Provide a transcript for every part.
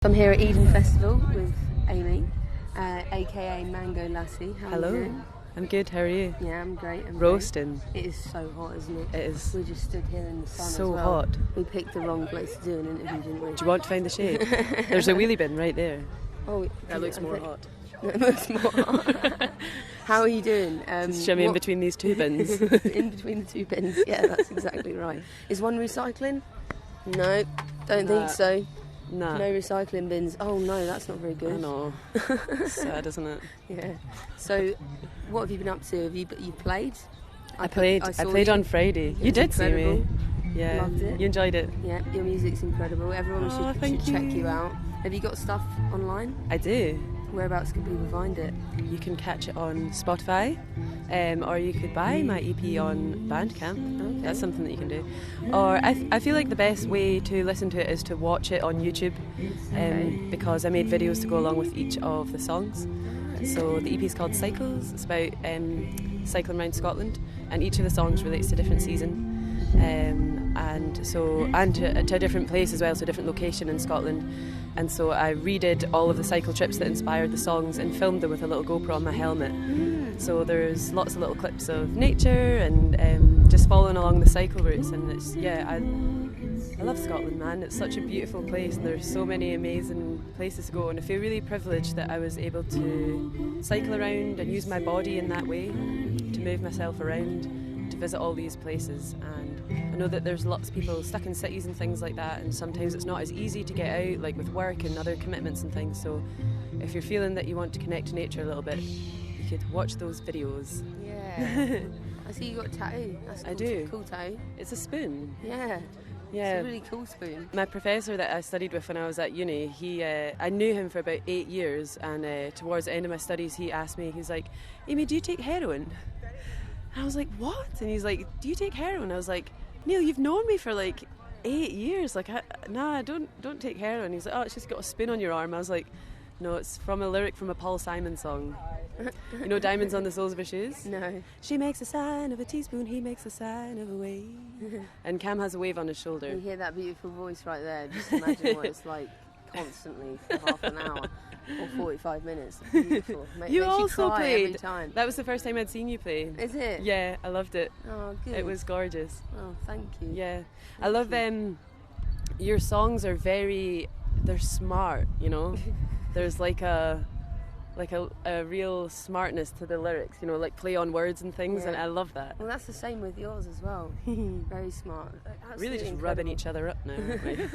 I'm here at Eden Festival with Amy, aka Mango Lassie. How Hello. Are you doing? I'm good, how are you? Yeah, I'm great. Roasting. Great. It is so hot, isn't it? It is. We just stood here in the sun So as well. hot. We picked the wrong place to do an interview, didn't we? Do you want to find the shade? There's a wheelie bin right there. Oh, That looks more hot. It looks more hot. How are you doing? Just shimmy in between these two bins. In between the two bins, yeah, that's exactly right. Is one recycling? No, don't think so. Nah. No recycling bins. Oh no, that's not very good. I know. Sad, isn't it? Yeah. So, what have you been up to? Have you played? I played on Friday. You did incredible. see me. Yeah. Loved it. You enjoyed it? Yeah, your music's incredible. Everyone should check you out. Have you got stuff online? I do. Whereabouts can people find it? You can catch it on Spotify, or you could buy my EP on Bandcamp. Okay. That's something that you can do. Or I feel like the best way to listen to it is to watch it on YouTube, because I made videos to go along with each of the songs. So the EP is called Cycles. It's about cycling around Scotland, and each of the songs relates to a different season. And to a different place as well, so a different location in Scotland. And so I redid all of the cycle trips that inspired the songs and filmed them with a little GoPro on my helmet. So there's lots of little clips of nature and just following along the cycle routes. And it's, yeah, I love Scotland, man. It's such a beautiful place, and there's so many amazing places to go. And I feel really privileged that I was able to cycle around and use my body in that way to move myself around, to visit all these places. And I know that there's lots of people stuck in cities and things like that, and sometimes it's not as easy to get out, like with work and other commitments and things. So if you're feeling that you want to connect to nature a little bit, you could watch those videos. Yeah. I see you got a tattoo. That's cool. I do. Cool tattoo. It's a spoon. Yeah. Yeah. It's a really cool spoon. My professor that I studied with when I was at uni, I knew him for about 8 years, and towards the end of my studies he asked me, he's like, Amy, do you take heroin? And I was like, what? And he's like, do you take heroin? I was like, Neil, you've known me for like 8 years. Like, I don't take heroin. He's like, oh, it's just got a spin on your arm. I was like, no, it's from a lyric from a Paul Simon song. You know Diamonds on the Soles of Her Shoes? No. She makes a sign of a teaspoon, he makes a sign of a wave. And Cam has a wave on his shoulder. You hear that beautiful voice right there. Just imagine what it's like constantly for half an hour or 45 minutes. Beautiful. You makes also cry played. every time. That was the first time I'd seen you play. Is it? Yeah, I loved it. Oh, good. It was gorgeous. Oh, thank you. Yeah, I love your songs are they're smart, you know. There's like a real smartness to the lyrics, you know, like play on words and things, and I love that. Well, that's the same with yours as well. Very smart. Absolutely Really just incredible. rubbing each other up now, aren't we?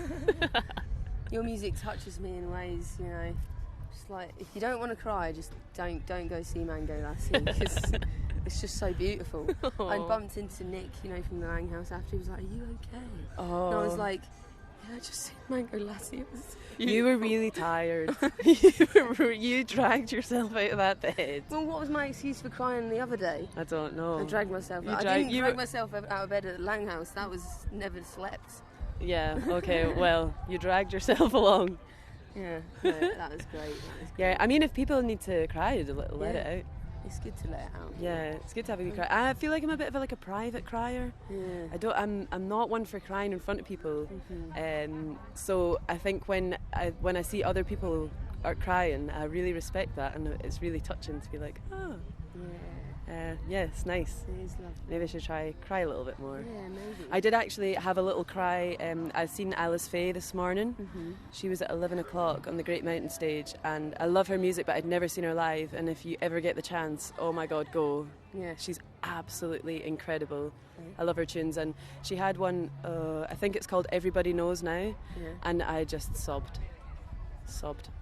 Your music touches me in ways, you know. Just like, if you don't want to cry, just don't go see Mango Lassie, because it's just so beautiful. I bumped into Nick, you know, from the Langhouse after. He was like, "Are you okay?" Oh. And I was like, "Yeah, just see Mango Lassie." It was You were really tired. You dragged yourself out of that bed. Well, what was my excuse for crying the other day? I don't know. I dragged myself out. I didn't drag myself out of bed at the Langhouse. That was never slept. Yeah, okay, well, you dragged yourself along. Yeah, no, that was great. Yeah, I mean, if people need to cry, let it out. It's good to let it out. Yeah, it's good to have a good cry. I feel like I'm a bit of like a private crier. Yeah. I'm not one for crying in front of people. So I think when I see other people are crying, I really respect that, and it's really touching to be like, oh. Yeah, it's nice. It is lovely. Maybe I should cry a little bit more. Yeah, maybe. I did actually have a little cry. I've seen Alice Faye this morning. She was at 11 o'clock on the Great Mountain stage, and I love her music, but I'd never seen her live. And if you ever get the chance, oh my God, go. Yeah. She's absolutely incredible. I love her tunes, and she had one, I think it's called Everybody Knows Now, and I just sobbed.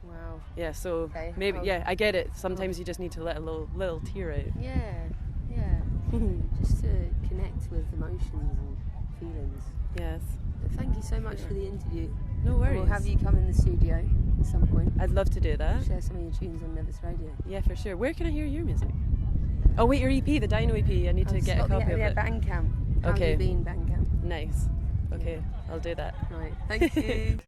Wow. Yeah, so Okay. maybe, I get it. Sometimes you just need to let a little tear out. Yeah. Just to connect with emotions and feelings. Yes. But thank you so much for the interview. No worries. We'll have you come in the studio at some point. I'd love to do that. Share some of your tunes on Nevis Radio. Yeah, for sure. Where can I hear your music? Oh wait, your EP, the Dino EP. I need to get a copy of it. Bandcamp. How have you been, Bandcamp? Nice. Okay, I'll do that. Right. Thank you.